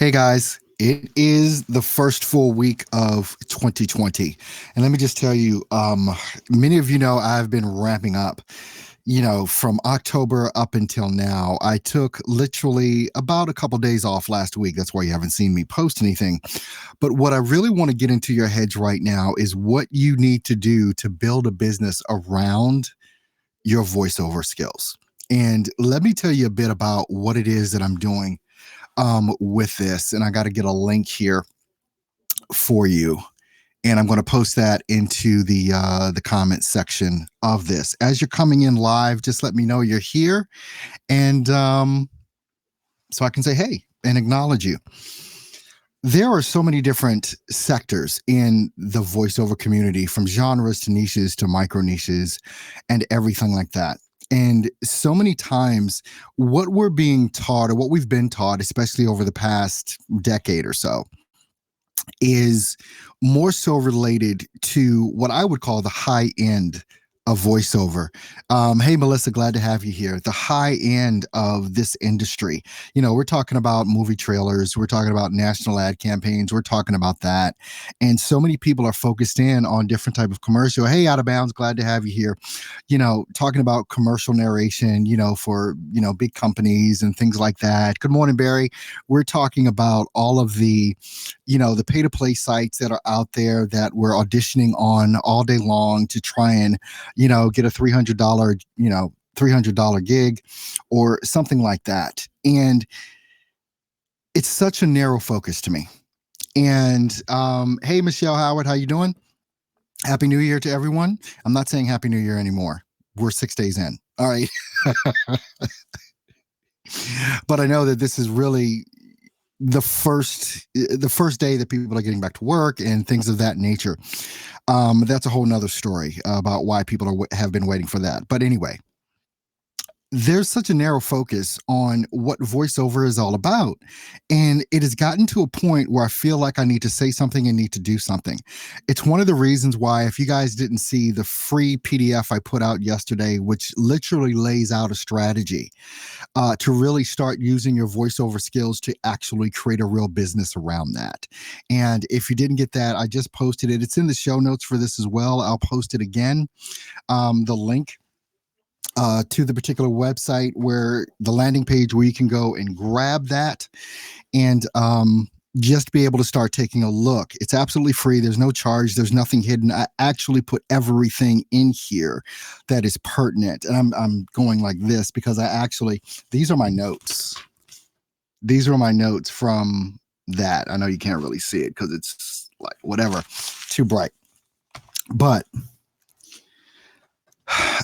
Hey guys, it is the first full week of 2020. And let me just tell you, many of you know I've been ramping up, from October up until now. I took literally about a couple days off last week. That's why you haven't seen me post anything. But what I really want to get into your heads right now is what you need to do to build a business around your voiceover skills. And let me tell you a bit about what it is that I'm doing with this, and I got to get a link here for you, and I'm going to post that into the comment section of this. As you're coming in live, just let me know you're here, and so I can say hey and acknowledge you. There are so many different sectors in the voiceover community, from genres to niches to micro niches and everything like that. And so many times, what we're being taught, or what we've been taught, especially over the past decade or so, is more so related to what I would call the high end of voiceover. Hey, Melissa, glad to have you here. The high end of this industry. We're talking about movie trailers, we're talking about national ad campaigns, we're talking about that. And so many people are focused in on different type of commercial. Hey, Out of Bounds, glad to have you here. Talking about commercial narration, for, big companies and things like that. Good morning, Barry. We're talking about all of the pay to play sites that are out there that we're auditioning on all day long to try and, get a $300 gig or something like that. And it's such a narrow focus to me. And hey, Michelle Howard, how you doing? Happy New Year to everyone. I'm not saying Happy New Year anymore. We're 6 days in. All right. But I know that this is really the first day that people are getting back to work and things of that nature. That's a whole nother story about why people have been waiting for that. But anyway, there's such a narrow focus on what voiceover is all about. And it has gotten to a point where I feel like I need to say something and need to do something. It's one of the reasons why, if you guys didn't see the free PDF I put out yesterday, which literally lays out a strategy to really start using your voiceover skills to actually create a real business around that. And if you didn't get that, I just posted it. It's in the show notes for this as well. I'll post it again. The link to the particular website, where the landing page where you can go and grab that and just be able to start taking a look. It's absolutely free. There's no charge. There's nothing hidden. I actually put everything in here that is pertinent. And I'm going like this because these are my notes. These are my notes from that. I know you can't really see it because it's like whatever, too bright. But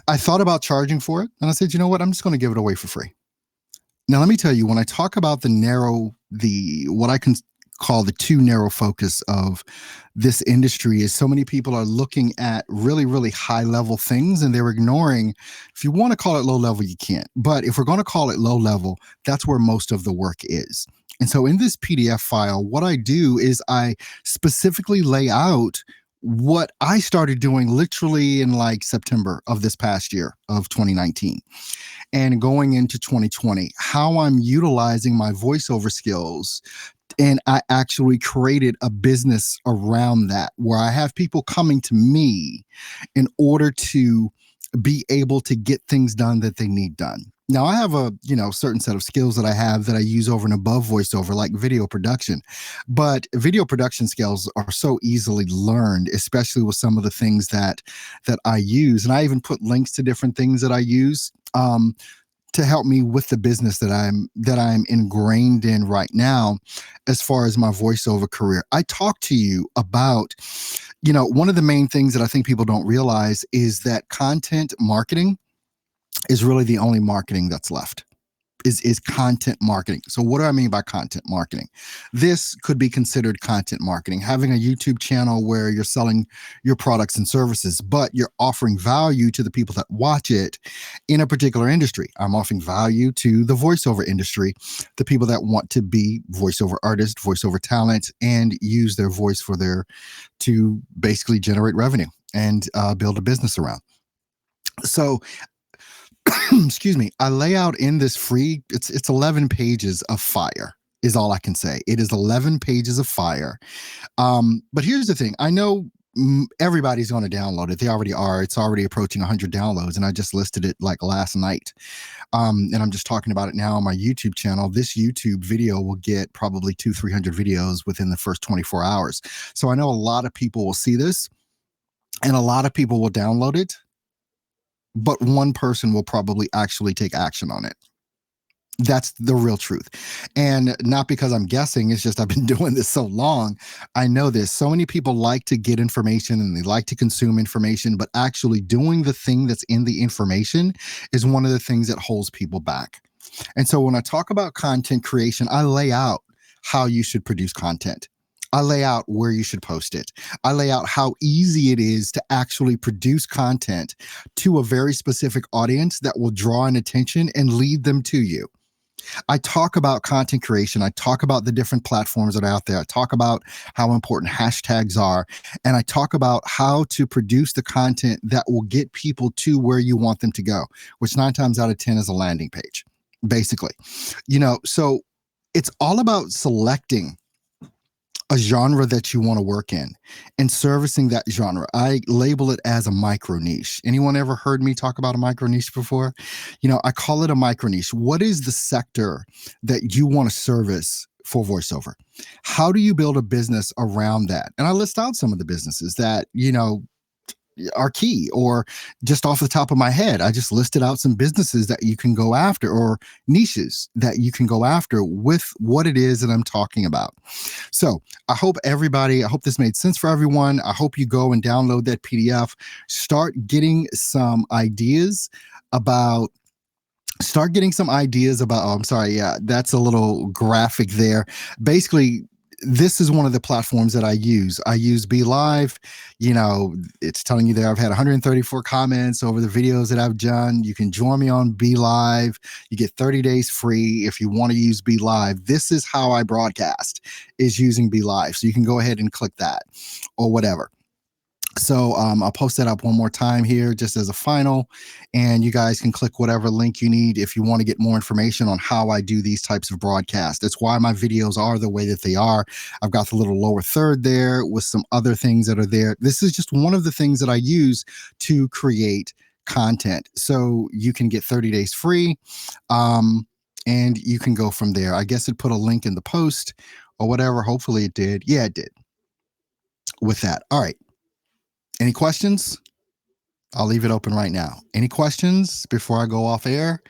I thought about charging for it, and I said, you know what? I'm just going to give it away for free. Now, let me tell you, when I talk about what I can call the too narrow focus of this industry, is so many people are looking at really, really high level things, and they're ignoring, if you want to call it low level, you can't. But if we're going to call it low level, that's where most of the work is. And so in this PDF file, what I do is I specifically lay out what I started doing literally in like September of this past year of 2019 and going into 2020, how I'm utilizing my voiceover skills. And I actually created a business around that, where I have people coming to me in order to be able to get things done that they need done. Now, I have a certain set of skills that I have that I use over and above voiceover, like video production. But video production skills are so easily learned, especially with some of the things that I use. And I even put links to different things that I use to help me with the business that I'm ingrained in right now, as far as my voiceover career. I talk to you about, one of the main things that I think people don't realize is that content marketing is really the only marketing that's left. Is content marketing. So what do I mean by content marketing? This could be considered content marketing, having a YouTube channel where you're selling your products and services, but you're offering value to the people that watch it in a particular industry. I'm offering value to the voiceover industry, the people that want to be voiceover artists, voiceover talent, and use their voice to basically generate revenue and build a business around. So excuse me, I lay out in this free, it's 11 pages of fire. is all I can say. It is 11 pages of fire. But here's the thing. I know everybody's going to download it. They already are. It's already approaching 100 downloads, and I just listed it like last night. And I'm just talking about it now on my YouTube channel. This YouTube video will get probably 200-300 videos within the first 24 hours. So I know a lot of people will see this, and a lot of people will download it, but one person will probably actually take action on it. That's the real truth. And not because I'm guessing, it's just I've been doing this so long. I know this. So many people like to get information and they like to consume information, but actually doing the thing that's in the information is one of the things that holds people back. And so when I talk about content creation, I lay out how you should produce content. I lay out where you should post it. I lay out how easy it is to actually produce content to a very specific audience that will draw an attention and lead them to you. I talk about content creation. I talk about the different platforms that are out there. I talk about how important hashtags are. And I talk about how to produce the content that will get people to where you want them to go, which 9 times out of 10 is a landing page, basically. So it's all about selecting a genre that you want to work in and servicing that genre. I label it as a micro niche. Anyone ever heard me talk about a micro niche before? I call it a micro niche. What is the sector that you want to service for voiceover? How do you build a business around that? And I list out some of the businesses that, are key, or just off the top of my head, I just listed out some businesses that you can go after, or niches that you can go after with what it is that I'm talking about. So I hope this made sense for everyone. I hope you go and download that PDF, start getting some ideas about oh, I'm sorry. Yeah, that's a little graphic there. Basically, this is one of the platforms that I use. I use BeLive. It's telling you there I've had 134 comments over the videos that I've done. You can join me on BeLive. You get 30 days free if you want to use BeLive. This is how I broadcast, is using BeLive. So you can go ahead and click that or whatever. So I'll post that up one more time here just as a final, and you guys can click whatever link you need if you want to get more information on how I do these types of broadcasts. That's why my videos are the way that they are. I've got the little lower third there with some other things that are there. This is just one of the things that I use to create content. So you can get 30 days free, and you can go from there. I guess it put a link in the post or whatever. Hopefully it did. Yeah, it did. With that. All right. Any questions? I'll leave it open right now. Any questions before I go off air?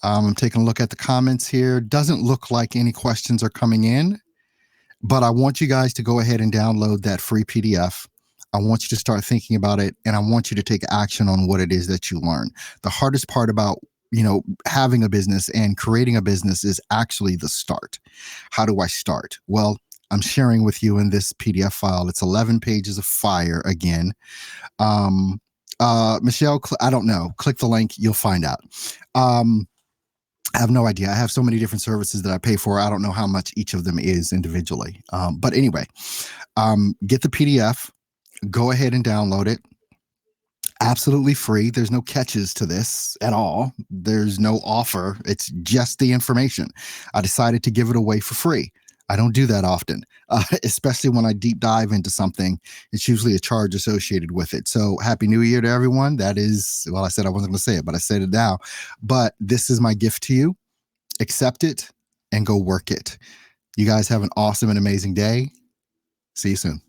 I'm taking a look at the comments here. Doesn't look like any questions are coming in, but I want you guys to go ahead and download that free PDF. I want you to start thinking about it, and I want you to take action on what it is that you learn. The hardest part about having a business and creating a business is actually the start. How do I start? Well, I'm sharing with you in this PDF file. It's 11 pages of fire again. Michelle, I don't know. Click the link. You'll find out. I have no idea. I have so many different services that I pay for. I don't know how much each of them is individually. But anyway, get the PDF. Go ahead and download it. Absolutely free. There's no catches to this at all. There's no offer. It's just the information. I decided to give it away for free. I don't do that often, especially when I deep dive into something. It's usually a charge associated with it. So Happy New Year to everyone. That is, well, I said I wasn't going to say it, but I said it now. But this is my gift to you. Accept it and go work it. You guys have an awesome and amazing day. See you soon.